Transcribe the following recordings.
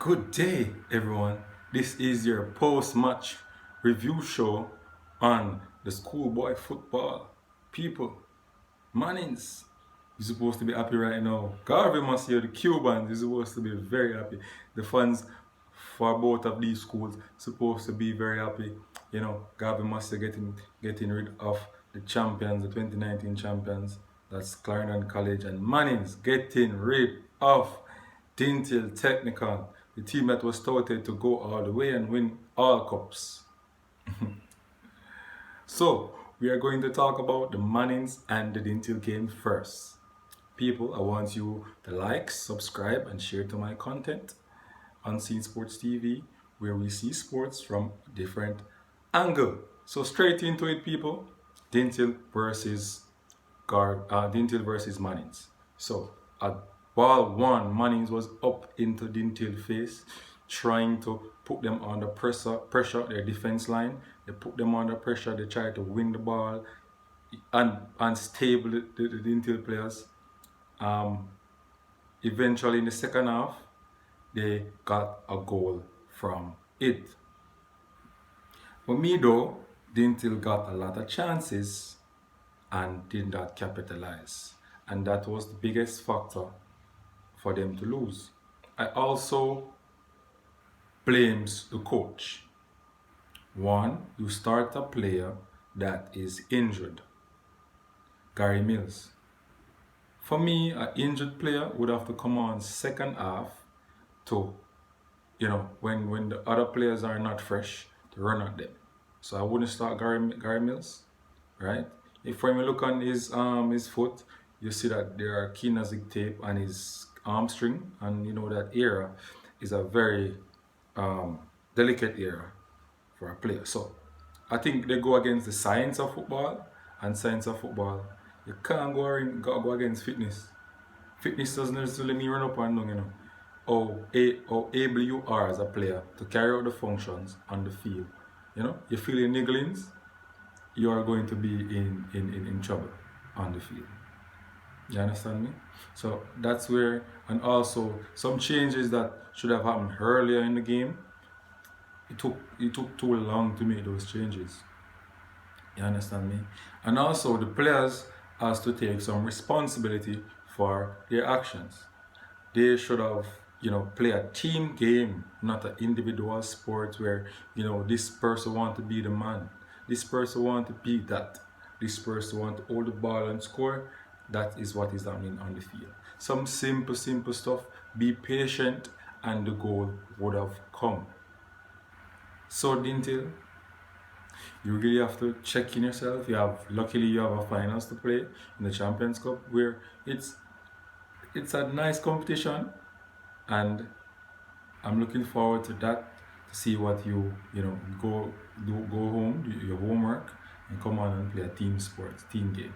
Good day, everyone. This is your post-match review show on the schoolboy football. People, Mannings, you're supposed to be happy right now. Garvey must hear the Cubans, you're supposed to be very happy. The fans for both of these schools supposed to be very happy. Garvey must be getting rid of the champions, the 2019 champions. That's Clarendon College, and Mannings getting rid of Dinthill Technical, the team that was touted to go all the way and win all cups. So, we are going to talk about the Mannings and the Dinthill game first. People, I want you to like, subscribe, and share to my content on Scene Sports TV, where we see sports from a different angle. So, straight into it, people. Dinthill versus Mannings. So, at ball one, Mannings was up into Dinthill face, trying to put them under pressure, their defense line. They put them under pressure, they tried to win the ball and unstable the Dinthill players. Eventually, in the second half, they got a goal from it. For me though, Dinthill got a lot of chances and did not capitalize. And that was the biggest factor for them to lose. I also blames the coach. One, you start a player that is injured. Gary Mills. For me, an injured player would have to come on second half to, when the other players are not fresh, to run at them. So I wouldn't start Gary Mills, right? If when we look on his foot, you see that there are kinetic tape on his hamstring, and you know that area is a very delicate area for a player. So I think they go against the science of football, and science of football, you can't go against fitness. Fitness doesn't necessarily mean run up and down, how able you are as a player to carry out the functions on the field. You feel your nigglings, you are going to be in trouble on the field. You understand me? So that's where, and also some changes that should have happened earlier in the game, it took too long to make those changes. You understand me? And also the players has to take some responsibility for their actions. They should have, play a team game, not an individual sport where, this person want to be the man, this person want to be that, this person want to hold the ball and score. That is what is happening on the field. Some simple stuff. Be patient, and the goal would have come. So Dinthill, you really have to check in yourself. Luckily you have a finals to play in the Champions Cup, where it's a nice competition, and I'm looking forward to that, to see what you go home, do your homework, and come on and play a team game.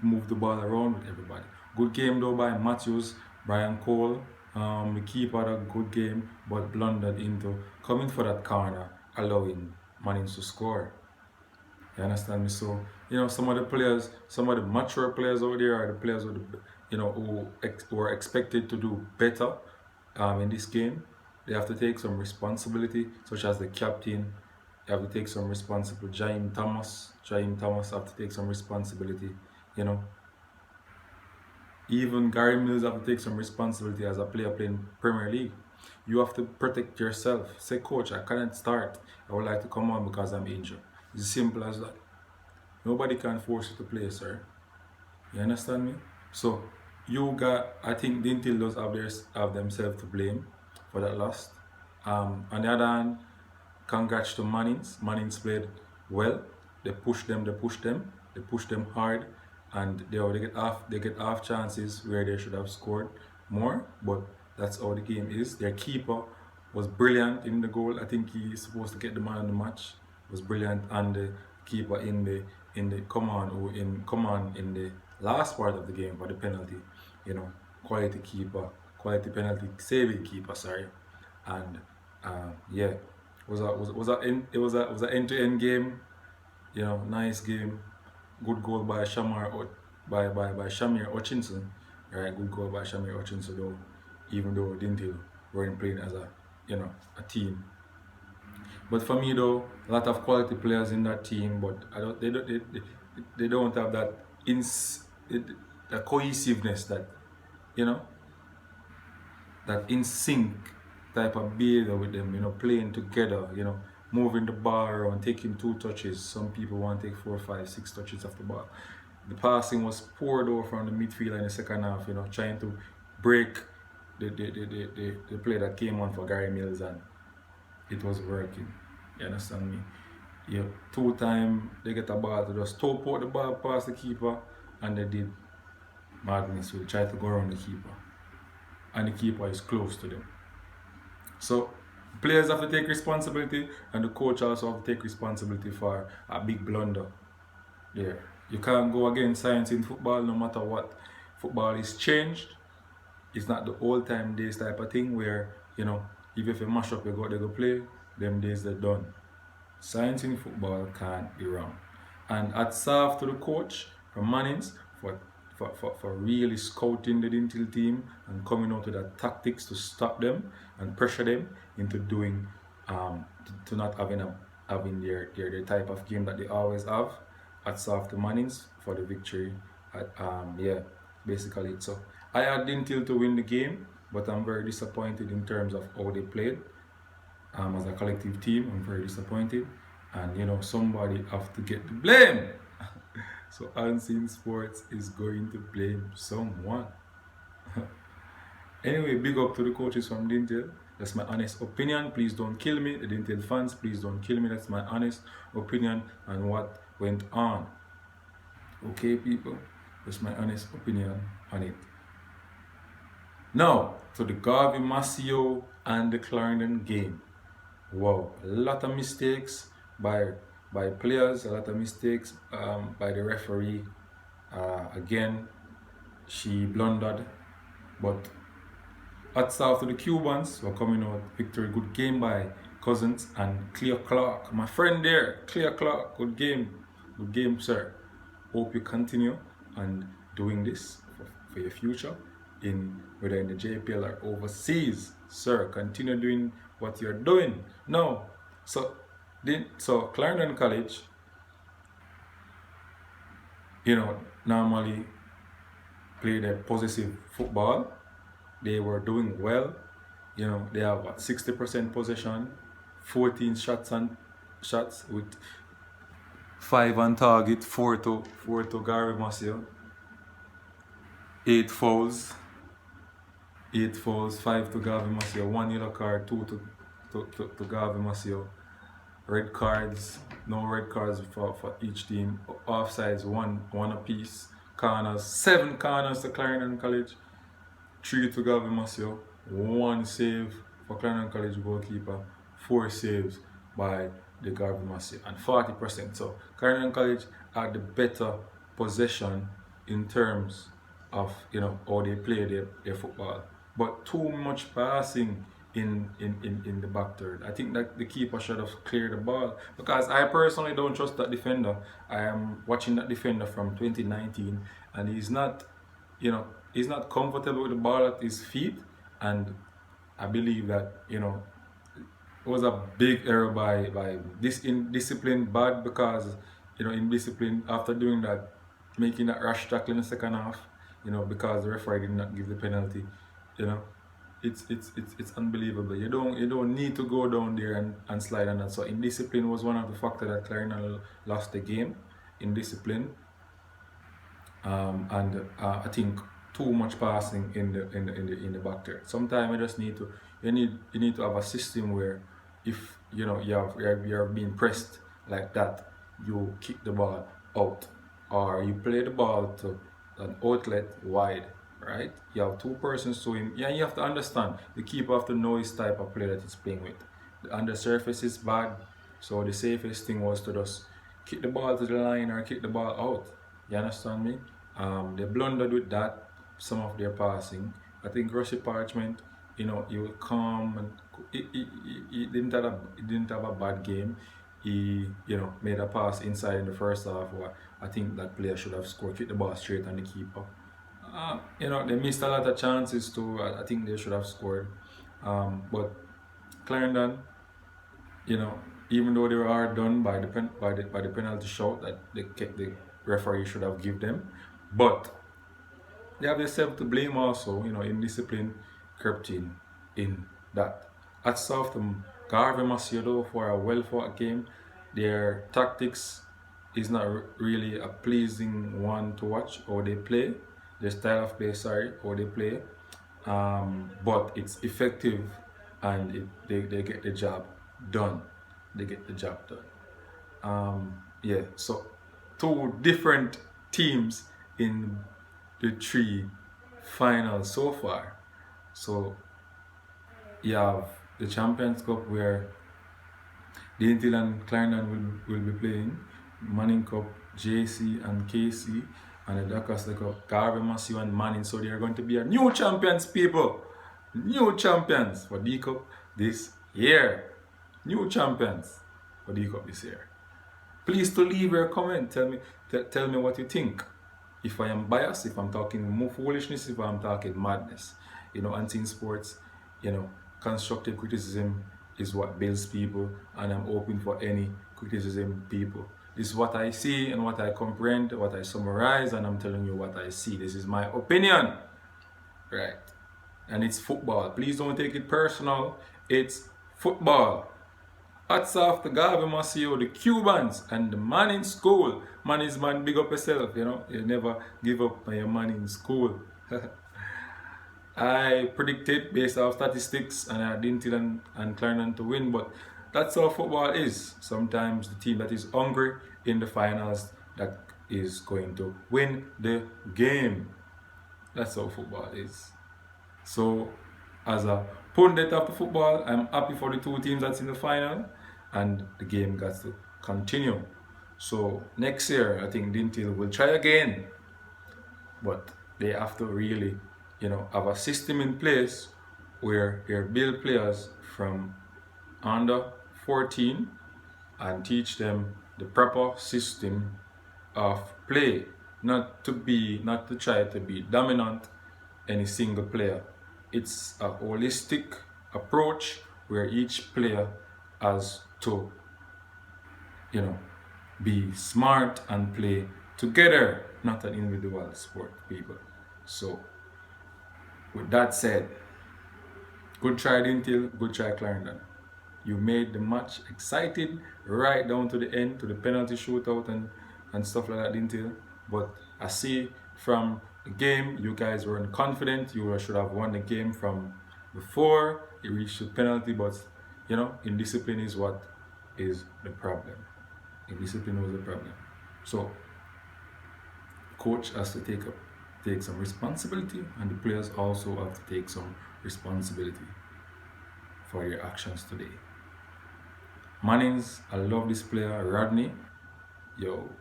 Move the ball around with everybody. Good game though by Matthews, Brian Cole. The keeper had a good game, but blundered into coming for that corner, allowing Mannings to score. You understand me? So, some of the players, some of the mature players out there are the players who are expected to do better in this game. They have to take some responsibility, such as the captain. They have to take some responsibility. Jaime Thomas have to take some responsibility. Even Gary Mills have to take some responsibility as a player playing Premier League. You have to protect yourself. Say, coach, I can't start. I would like to come on because I'm injured. It's as simple as that. Nobody can force you to play, sir. You understand me? So I think Dinthill does have themselves to blame for that loss. On the other hand, congrats to Mannings. Mannings played well. They pushed them hard, and they get half chances where they should have scored more, but that's how the game is. Their keeper was brilliant in the goal. I think he's supposed to get the man of the match. Was brilliant, and the keeper in the last part of the game for the penalty. Quality penalty saving keeper, sorry. And yeah, it was an end-to-end game. Nice game. Good goal by Shamir Hutchinson. Right, good goal by Shamir Hutchinson though, even though Dinthill weren't playing as a, a team. But for me though, a lot of quality players in that team, but they don't have that the cohesiveness that, you know, that in sync type of behavior with them, playing together, moving the ball around, taking 2 touches. Some people want to take 4, 5, 6 touches of the ball. The passing was poured over from the midfield in the second half, trying to break the play that came on for Gary Mills, and it was working. You understand me? Yeah, 2 times they get a ball to just top out the ball past the keeper, and they did madness. We try to go around the keeper, and the keeper is close to them. So players have to take responsibility, and the coach also have to take responsibility for a big blunder. Yeah, you can't go against science in football no matter what. Football is changed. It's not the old time days type of thing where, if you mash up, they go play, them days they're done. Science in football can't be wrong. And hats off to the coach from Mannings for really scouting the Dinthill team and coming out with the tactics to stop them and pressure them into doing to not having their type of game that they always have. Hats off to Mannings for the victory. Yeah, basically it. So I had Dinthill to win the game, but I'm very disappointed in terms of how they played. As a collective team, I'm very disappointed, and somebody have to get the blame. So Unseen Sports is going to blame someone. Anyway, big up to the coaches from Dinthill. That's my honest opinion. Please don't kill me. The Dinthill fans, please don't kill me. That's my honest opinion on what went on. Okay, people? That's my honest opinion on it. Now, to the Garvey Massio and the Clarendon game. Wow, a lot of mistakes by players, a lot of mistakes by the referee. Again, she blundered, but hats off to the Cubans who are coming out victory. Good game by Cousins and Clear Clark, my friend there. Clear Clark, good game, sir. Hope you continue and doing this for your future, whether in the JPL or overseas, sir. Continue doing what you're doing. No, so Clarendon College, normally play their possessive football. They were doing well. They have 60% possession, 14 shots with 5 on target, 4 to Garvey Massio, 8 fouls, 5 to Garvey Massio, 1 yellow card, 2 to Garvey Massio. Red cards, no red cards for each team. Offsides, one apiece. Corners, 7 corners to Clarendon College, 3 to Garvey Massio, 1 save for Clarendon College goalkeeper, 4 saves by the Garvey Massio, and 40%. So Clarendon College had the better possession in terms of how they play their football, but too much passing in the back third. I think that the keeper should have cleared the ball, because I personally don't trust that defender. I am watching that defender from 2019, and he's not comfortable with the ball at his feet, and I believe that it was a big error by this indiscipline, bad, because indiscipline after doing that, making that rash tackle in the second half, because the referee did not give the penalty. It's unbelievable. You don't need to go down there and slide on that. So indiscipline was one of the factors that Clarendon lost the game. Indiscipline, and I think too much passing in the back there. Sometimes you need to have a system where if you're being pressed like that, you kick the ball out, or you play the ball to an outlet wide. Right? You have 2 persons to him. Yeah, you have to understand the keeper have to know his type of play that he's playing with. The undersurface is bad, so the safest thing was to just kick the ball to the line or kick the ball out. You understand me? They blundered with that, some of their passing. I think Rusty Parchment, he will come, and he didn't have a bad game. He made a pass inside in the first half where I think that player should have scored, kick the ball straight on the keeper. They missed a lot of chances too. I think they should have scored. But Clarendon, you know, even though they were done by the penalty shot that the referee should have given them, but they have themselves to blame also. Indiscipline crept in that. At Southampton, Garvey Macedo for a well fought game. Their tactics is not really a pleasing one to watch, or they play, their style of play, or they play. But it's effective, and they get the job done. They get the job done. Yeah, so two different teams in the three finals so far. So you have the Champions Cup where Dinthill and Clarendon will be playing, Mannings Cup, JC and KC, and the dcup Cup, Garvey, Massey and Mannings. So they are going to be a new champions, people. New champions for dcup this year. New champions for dcup this year. Please to leave your comment. Tell me what you think. If I am biased, if I'm talking more foolishness, if I'm talking madness. In sports, constructive criticism is what builds people, and I'm open for any criticism, people. This is what I see and what I comprehend, what I summarize, and I'm telling you what I see. This is my opinion, right? And it's football. Please don't take it personal. It's football. Hats off to Garvey Maceo, the Cubans, and the man in school. Man is man, big up yourself, You never give up on your man in school. I predicted based off statistics, and I didn't and Clarendon to win, but that's how football is. Sometimes the team that is hungry in the finals that is going to win the game. That's how football is. So, as a pundit of the football, I'm happy for the two teams that's in the final, and the game got to continue. So next year, I think Dinthill will try again, but they have to really, have a system in place where they build players from under 14 and teach them the proper system of play, not to try to be dominant any single player. It's a holistic approach where each player has to, be smart and play together, not an individual sport, people. So, with that said, good try Dinthill, good try Clarendon. You made the match exciting right down to the end, to the penalty shootout and stuff like that, Dinthill. But I see from the game, you guys weren't confident. You should have won the game from before you reached the penalty, but indiscipline is what is the problem. Indiscipline was the problem. So coach has to take some responsibility, and the players also have to take some responsibility for their actions today. Mannings, I love this player. Rodney,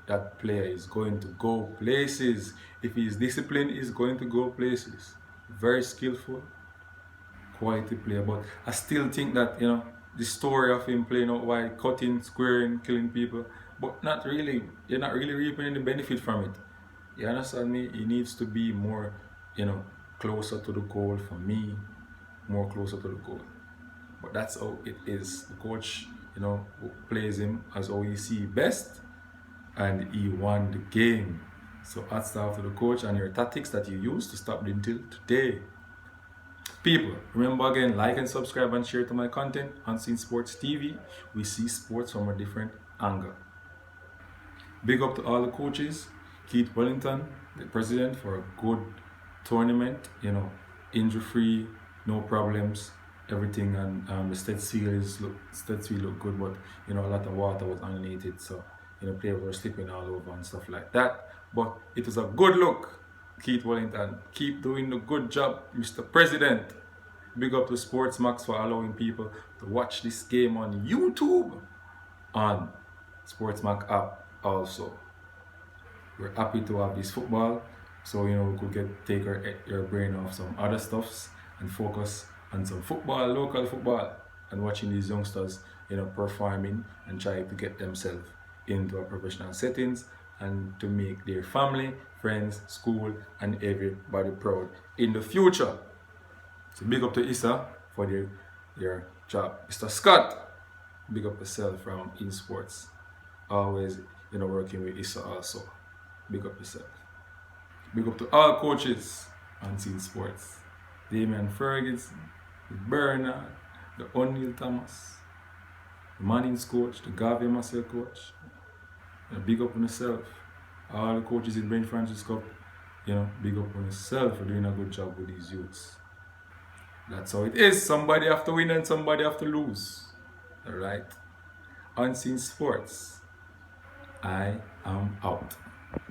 that player is going to go places. If he's disciplined, he's going to go places. Very skillful, quality player. But I still think that, the story of him playing out wide, cutting, squaring, killing people, but not really, you're not really reaping any benefit from it. You understand me? He needs to be more, closer to the goal for me, more closer to the goal. But that's how it is. The coach, plays him as how he see best, and he won the game. So hats off to the coach and your tactics that you use to stop Dinthill today. People, remember again, like and subscribe and share to my content. Unseen Sports TV, we see sports from a different angle. Big up to all the coaches. Keith Wellington, the president, for a good tournament. Injury-free, no problems, everything, and the stats field look good, but a lot of water was underneath it, so players were slipping all over and stuff like that. But it was a good look. Keith Wellington, keep doing the good job, Mr. President. Big up to Sportsmax for allowing people to watch this game on YouTube, on Sportsmax app also. We're happy to have this football, so we could take your brain off some other stuffs and focus on some football, local football, and watching these youngsters, performing and trying to get themselves into a professional settings and to make their family, friends, school, and everybody proud in the future. So big up to Issa for your job. Mr. Scott, big up yourself from In Sports. Always, working with Issa also. Big up yourself. Big up to all coaches on Team Sports. Damian Ferguson, the Bernard, the O'Neil Thomas, the Mannings coach, the Garvey coach. Big up on yourself. All the coaches in Brent Francis Cup, big up on yourself for doing a good job with these youths. That's how it is. Somebody have to win and somebody have to lose. Alright? Unseen Sports. I am out.